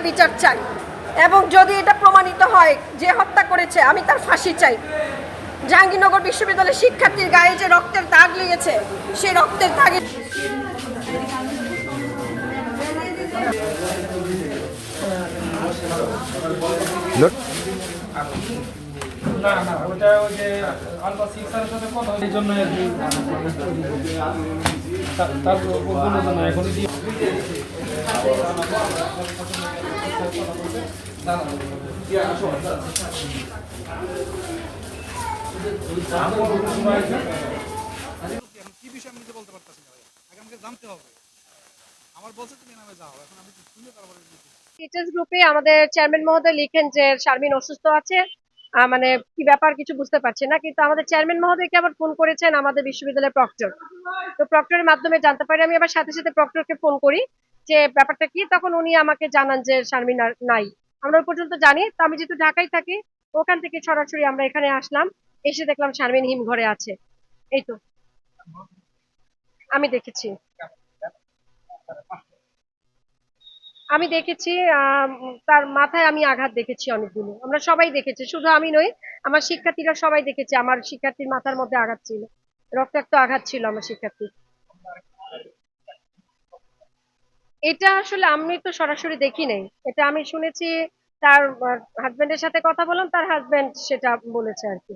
বিচার চাই এবং যদি এটা প্রমাণিত হয় যে হত্যা করেছে আমি তার ফাঁসি চাই। জাহাঙ্গীরনগর বিশ্ববিদ্যালয়ের শিক্ষার্থীর গায়ে যে রক্তের দাগ লেগেছে সেই রক্তের দাগে কি বিষয় আমি বলতে পারতেছি না, আগে আমাকে জানতে হবে। আমার বলছে তুমি নামে যাও, এখন আমি শুনে তারপরে টিচার্স গ্রুপে আমাদের চেয়ারম্যান মহোদয় লিখেন যে শারমিন অসুস্থ আছে, মানে কি ব্যাপার কিছু বুঝতে পারছে না, কিন্তু আমাদের চেয়ারম্যান মহোদয়কে আবার ফোন করেছেন আমাদের বিশ্ববিদ্যালয়ের প্রক্টর। তো প্রক্টরের মাধ্যমে জানতে পারি, আমি আবার সাথে সাথে প্রক্টরকে ফোন করি যে ব্যাপারটা কি, তখন উনি আমাকে জানান যে শারমিন আর নাই। আমরা ওই পর্যন্ত জানি। তো আমি যেহেতু ঢাকায় থাকি, ওখান থেকে সরাসরি আমরা এখানে আসলাম, এসে দেখলাম শারমিন হিম ঘরে আছে। এই তো আমি দেখেছি। আমি দেখেছি তার মাথায় আমি আঘাত দেখেছি অনেকগুলো, আমরা সবাই দেখেছি, শুধু আমি নই, আমার শিক্ষার্থীরা সবাই দেখেছে। আমার শিক্ষার্থীর মাথার মধ্যে আঘাত ছিল, রক্তাক্ত আঘাত ছিল আমার শিক্ষার্থী। এটা আসলে আমি তো সরাসরি দেখি নাই, এটা আমি শুনেছি। তার হাজবেন্ডের সাথে কথা বললাম, তার হাজবেন্ড সেটা বলেছে আর কি।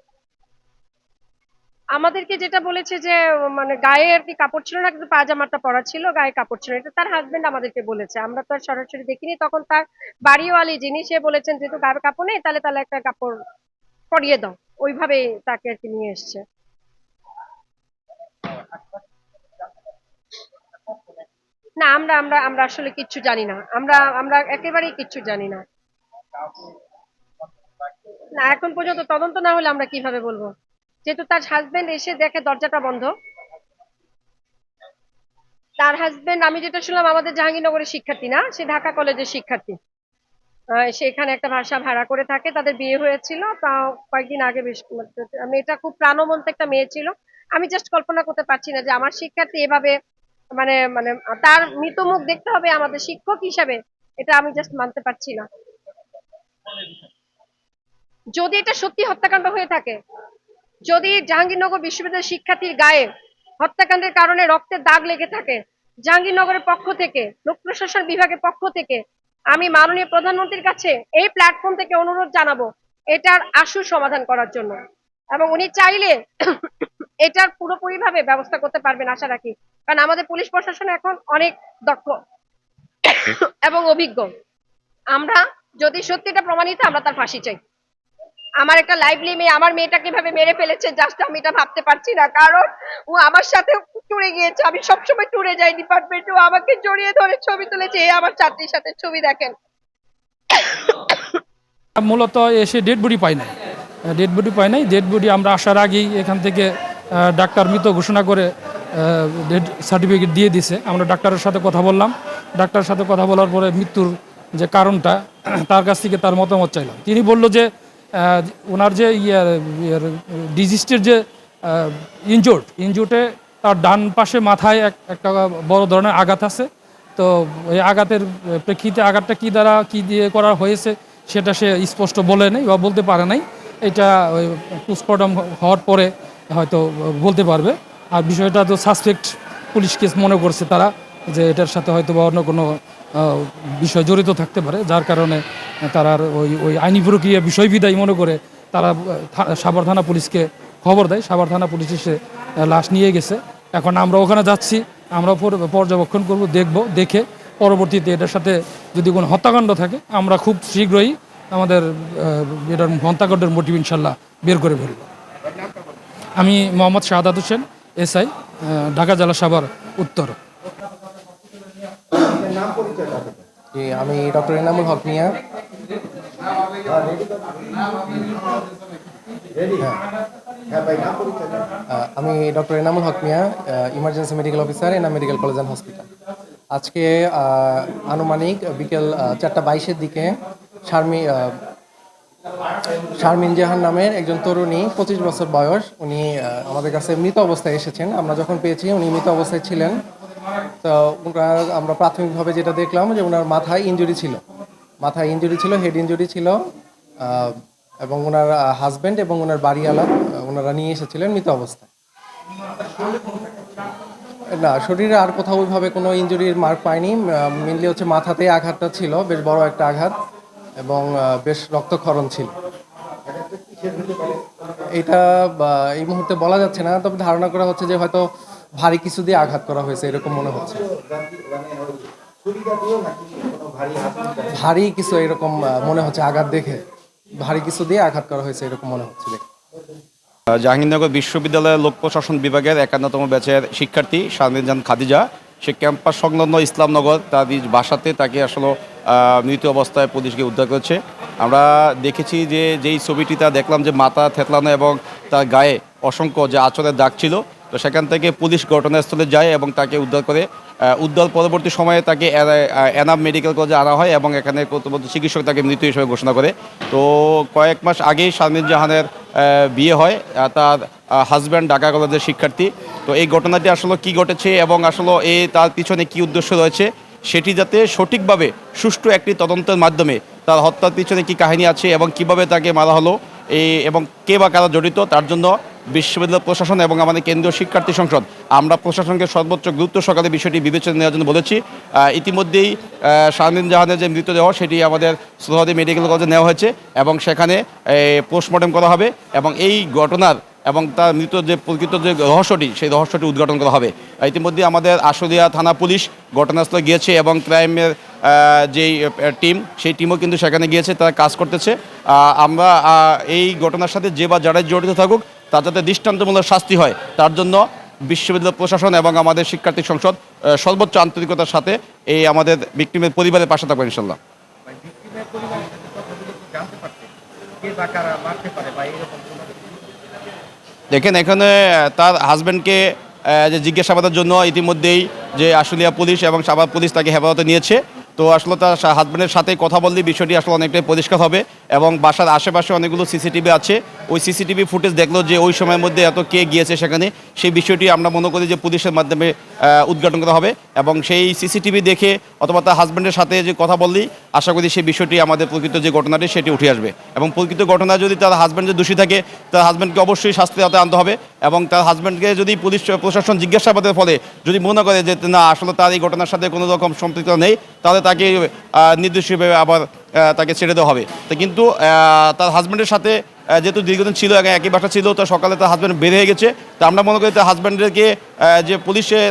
আমাদেরকে যেটা বলেছে যে মানে গায়ে আর কি কাপড় ছিল না, কিন্তু পাজামাটা পরা ছিল, গায়ে কাপড় ছিল, এটা তার হাজবেন্ড আমাদেরকে বলেছে। আমরা তো আর সরাসরি দেখিনি। তখন তার বাড়িওয়ালি যিনি, সে বলেছেন যেহেতু গায়ে কাপড় নেই, তাহলে তাহলে একটা কাপড় পরিয়ে দাও, ওইভাবে তাকে আর কি নিয়ে এসছে। না, আমরা আমরা আমরা আসলে কিচ্ছু জানি না, আমরা আমরা একেবারেই কিচ্ছু জানি না। না, এখন পর্যন্ত তদন্ত না হলে আমরা কিভাবে বলবো, যেহেতু তার হাজবেন্ড এসে দেখে দরজাটা বন্ধ। তার হাজবেন্ড, আমি যেটা শুনলাম, আমাদের জাহাঙ্গীরনগরের শিক্ষার্থী না, সে ঢাকা কলেজের শিক্ষার্থী। সে এখানে একটা বাসা ভাড়া করে থাকে, তাদের বিয়ে হয়েছিল তাও কয়েকদিন আগে। বেশ মেয়েটা খুব প্রাণবন্ত একটা মেয়ে ছিল। আমি জাস্ট কল্পনা করতে পারছি না যে আমার শিক্ষার্থী এভাবে, মানে মানে তার মৃত মুখ দেখতে হবে আমাদের শিক্ষক হিসাবে, এটা আমি জাস্ট মানতে পারছি না। যদি এটা সত্যি হত্যাকাণ্ড হয়ে থাকে, যদি জাহাঙ্গীরনগর বিশ্ববিদ্যালয়ের শিক্ষার্থীর গায়ে হত্যাকাণ্ডের কারণে রক্তের দাগ লেগে থাকে, জাহাঙ্গীরনগরের পক্ষ থেকে, লোক প্রশাসন বিভাগের পক্ষ থেকে আমি মাননীয় প্রধানমন্ত্রীর কাছে এই প্ল্যাটফর্ম থেকে অনুরোধ জানাবো এটার আশু সমাধান করার জন্য। এবং উনি চাইলে এটার পুরোপুরিভাবে ব্যবস্থা করতে পারবেন আশা রাখি, কারণ আমাদের পুলিশ প্রশাসন এখন অনেক দক্ষ এবং অভিজ্ঞ। আমরা যদি সত্যিটা প্রমাণিত, আমরা তার ফাঁসি চাই। আমার একটা লাইভলি মেয়ে, আমার মেয়েটাকে কিভাবে মেরে ফেলেছে জাস্ট আমি এটা ভাবতে পারছি না, কারণ ও আমার সাথে ট্যুরে গিয়েছে, আমি সবসময় ট্যুরে যাই ডিপার্টমেন্টে, ও আমাকে জড়িয়ে ধরে ছবি তুলেছে, এ আমার ছাত্রীর সাথে ছবি দেখেন। মূলত এসে ডেড বডি পাই নাই, ডেড বডি আমরা আসার আগেই এখান থেকে ডাক্তার মৃত ঘোষণা করে ডেড সার্টিফিকেট দিয়ে দিছে। আমরা ডাক্তারের সাথে কথা বললাম, ডাক্তারের সাথে কথা বলার পরে মৃত্যুর যে কারণটা তার কাছ থেকে তার মতামত চাইলাম। তিনি বলল যে ওনার যে ডিজিজটির যে ইনজোর্ডে তার ডান পাশে মাথায় একটা বড় ধরনের আঘাত আছে। তো এই আঘাতের প্রেক্ষিতে আঘাতটা কী দ্বারা কী দিয়ে করা হয়েছে সেটা সে স্পষ্ট বলে নাই বা বলতে পারে নাই। এটা ওই পোস্টমর্টম হওয়ার পরে হয়তো বলতে পারবে। আর বিষয়টা তো সাসপেক্ট পুলিশ কেস মনে করছে তারা, যে এটার সাথে হয়তো বা অন্য কোনো বিষয় জড়িত থাকতে পারে, যার কারণে তারা ওই ওই আইনি প্রক্রিয়া বিষয়বিদায় মনে করে তারা সাভার থানা পুলিশকে খবর দেয়। সাভার থানা পুলিশ এসে লাশ নিয়ে গেছে। এখন আমরা ওখানে যাচ্ছি, আমরা পর্যবেক্ষণ করব, দেখে পরবর্তীতে এটার সাথে যদি কোনো হত্যাকাণ্ড থাকে আমরা খুব শীঘ্রই আমাদের এটার হত্যাকাণ্ডের মোটিভ ইনশাল্লাহ বের করে ফেলব। আমি মোহাম্মদ শাহাদাত হোসেন, এসআই, ঢাকা জেলা সাভার উত্তর। জি, আমি ডক্টর এনামুল হক মিয়া। আমি doctor Enamul Haque Mia, emergency medical officer, Enam medical college and hospital. আজকে আনুমানিক বিকেল 4:22-এর দিকে শারমিন জাহান নামের একজন তরুণী, 25 বছর বয়স, উনি আমাদের কাছে মৃত অবস্থায় এসেছেন। আমরা যখন পেয়েছি উনি মৃত অবস্থায় ছিলেন। তো আমরা প্রাথমিকভাবে যেটা দেখলাম যে ওনার মাথায় ইনজুরি ছিল, মাথায় ইনজুরি ছিল, হেড ইনজুরি ছিল, এবং ওনার হাজব্যান্ড এবং ওনার বাড়িওয়ালা ওনারা নিয়ে এসেছিলেন মৃত অবস্থায়। না, শরীরে আর কোথাও ওইভাবে কোনো ইনজুরির মার্ক পাইনি। মেনলি হচ্ছে মাথাতে আঘাতটা ছিল, বেশ বড় একটা আঘাত, এবং বেশ রক্তক্ষরণ ছিল। এটা এই মুহূর্তে বলা যাচ্ছে না, তবে ধারণা করা হচ্ছে যে হয়তো ভারী কিছু দিয়ে আঘাত করা হয়েছে, এরকম মনে হচ্ছে। ভারী কিছু এরকম মনে হচ্ছে, আঘাত দেখে ভারী কিছু দিয়ে আঘাত করা হয়েছে এরকম মনে হচ্ছে দেখে। জাহাঙ্গীরনগর বিশ্ববিদ্যালয়ের লোক প্রশাসন বিভাগের 51তম ব্যাচের শিক্ষার্থী শারমিন জাহান খাদিজা, সে ক্যাম্পাস সংলগ্ন ইসলামনগর তার নিজ বাসাতে তাকে আসলে মৃত অবস্থায় পুলিশকে উদ্ধার করেছে। আমরা দেখেছি যে যেই ছবিটিতে দেখলাম যে মাথা থেতলানো এবং তার গায়ে অসংখ্য যে আঁচড়ের দাগ ছিল, তো সেখান থেকে পুলিশ ঘটনাস্থলে যায় এবং তাকে উদ্ধার করে। উদ্ধার পরবর্তী সময়ে তাকে এনাম মেডিকেল কলেজে আনা হয় এবং এখানে কর্তব্যরত চিকিৎসক তাকে মৃত হিসেবে ঘোষণা করে। তো কয়েক মাস আগেই শারমিন জাহানের বিয়ে হয়, তার হাজব্যান্ড ঢাকা কলেজের শিক্ষার্থী। তো এই ঘটনাটি আসলে কি ঘটেছে এবং আসলে তার পিছনে কি উদ্দেশ্য রয়েছে সেটি যাতে সঠিকভাবে সুষ্ঠু একটি তদন্তের মাধ্যমে তার হত্যার পিছনে কি কাহিনী আছে এবং কিভাবে তাকে মারা হলো এবং কে বা কারা জড়িত, তার জন্য বিশ্ববিদ্যালয় প্রশাসন এবং আমাদের কেন্দ্রীয় শিক্ষার্থী সংসদ আমরা প্রশাসনকে সর্বোচ্চ গুরুত্ব সহকারে বিষয়টি বিবেচনা নেওয়ার জন্য বলেছি। ইতিমধ্যেই শারমিন জাহানের যে মৃতদেহ সেটি আমাদের সোহরাওয়ার্দী মেডিকেল কলেজে নেওয়া হয়েছে এবং সেখানে পোস্টমর্টেম করা হবে এবং এই ঘটনার এবং তার মৃত যে প্রকৃত যে রহস্যটি সেই রহস্যটি উদ্ঘাটন করা হবে। ইতিমধ্যে আমাদের আশুলিয়া থানা পুলিশ ঘটনাস্থলে গিয়েছে এবং ক্রাইমের যেই টিম সেই টিমও কিন্তু সেখানে গিয়েছে, তারা কাজ করতেছে। আমরা এই ঘটনার সাথে যে বা যারাই জড়িত থাকুক তার যাতে দৃষ্টান্তমূলক শাস্তি হয় তার জন্য বিশ্ববিদ্যালয় প্রশাসন এবং আমাদের শিক্ষার্থী সংসদ সর্বোচ্চ আন্তরিকতার সাথে এই আমাদের ভিকটিমের পরিবারের পাশে থাকবে ইনশাল্লাহ। দেখেন, এখানে তার হাজব্যান্ডকে যে জিজ্ঞাসাবাদের জন্য ইতিমধ্যেই যে আশুলিয়া পুলিশ এবং সাভার পুলিশ তাকে হেফাজতে নিয়েছে। তো আসলে তার হাজব্যান্ডের সাথে কথা বললে বিষয়টি আসলে অনেকটাই পরিষ্কার হবে এবং বাসার আশেপাশে অনেকগুলো সিসিটিভি আছে, ওই সিসিটিভি ফুটেজ দেখলো যে ওই সময়ের মধ্যে এত কে গিয়েছে সেখানে, সেই বিষয়টি আমরা মনে করি যে পুলিশের মাধ্যমে উদ্ঘাটন করা হবে এবং সেই সিসিটিভি দেখে অথবা তার হাজব্যান্ডের সাথে যে কথা বললেই আশা করি সেই বিষয়টি আমাদের প্রকৃত যে ঘটনাটি সেটি উঠে আসবে এবং প্রকৃত ঘটনা যদি তার হাজব্যান্ড যে দোষী থাকে তার হাজব্যান্ডকে অবশ্যই শাস্তির আওতায় আনতে হবে এবং তার হাজব্যান্ডকে যদি পুলিশ প্রশাসন জিজ্ঞাসাবাদের ফলে যদি মনে করে যে না আসলে তার এই ঘটনার সাথে কোনো রকম সম্পৃক্ত নেই, তাহলে তাকে নির্দোষ হিসেবে আবার তাকে ছেড়ে দেওয়া হবে। তো কিন্তু তার হাজব্যান্ডের সাথে যেহেতু দীর্ঘদিন ছিল, একই বাসা ছিল, তো সকালে তার হাজব্যান্ড বের হয়ে গেছে। তো আমরা মনে করি তার হাজব্যান্ডকে যে পুলিশের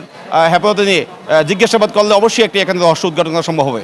হেফাজতে নিয়ে জিজ্ঞাসাবাদ করলে অবশ্যই একটি এখানে রহস্য উদ্ঘাটন করা সম্ভব হবে।